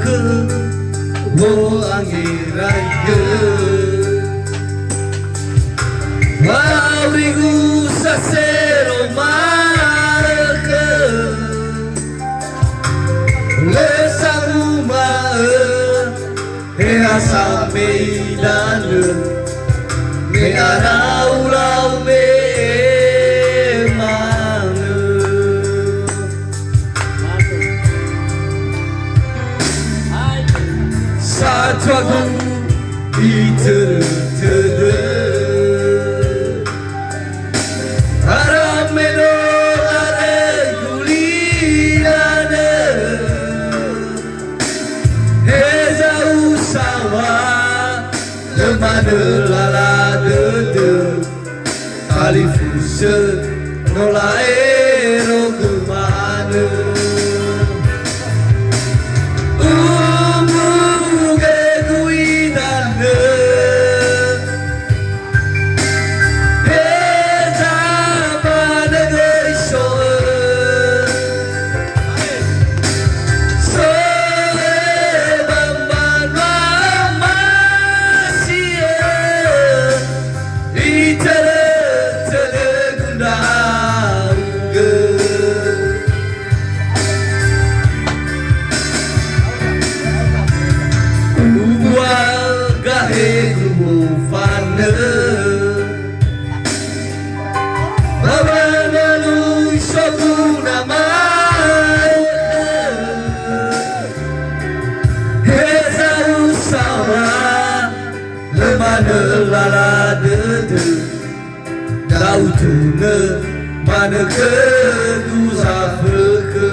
ke wo angiraya Maurigu sasero marke Lesaruma Asa meidane Me araulau me mane Satwagu itòrò Arameno are gulirane Eza usawa Lemane lala de Kalifuse nola ero gemane Umuge guidane Eza mane geishoe Soe bambana masie Itòrò Ndraugò Gahe gufane Babana lui soguna mai Heza usawa Lemane lala de Dautune Mane ke duzafeke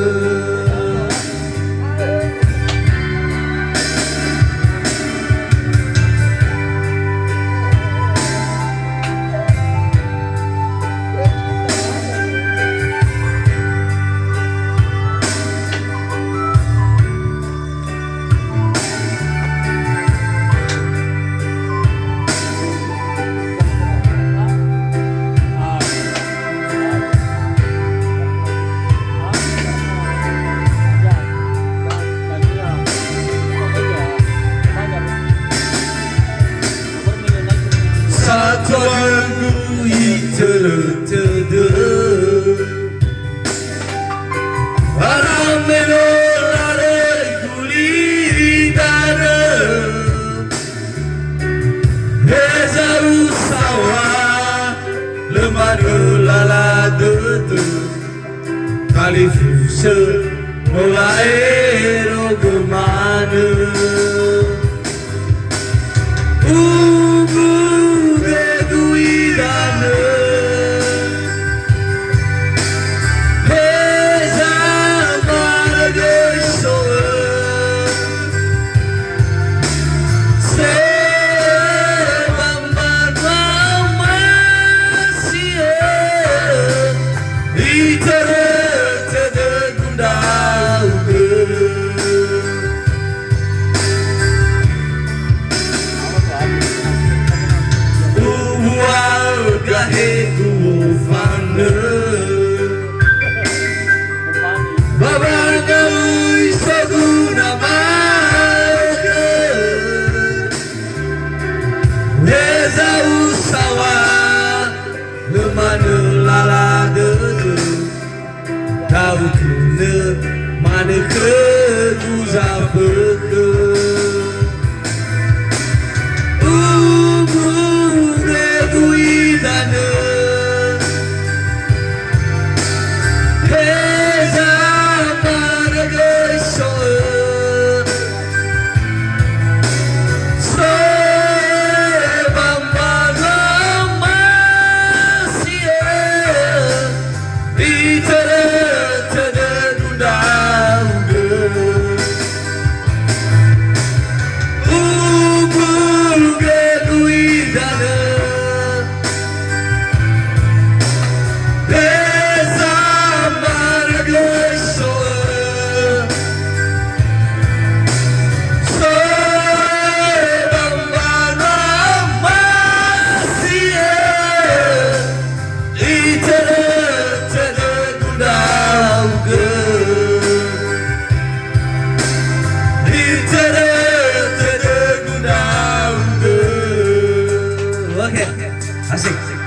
Tòdògu itòrò Arameno lare gulirane Eza usawa Lemane lala de Kalifuse nola ero gemane Mane ke duzafeke Umuge guidane Eza mane geishoe Soe bambana masie Itòrò Ndraugò Asik.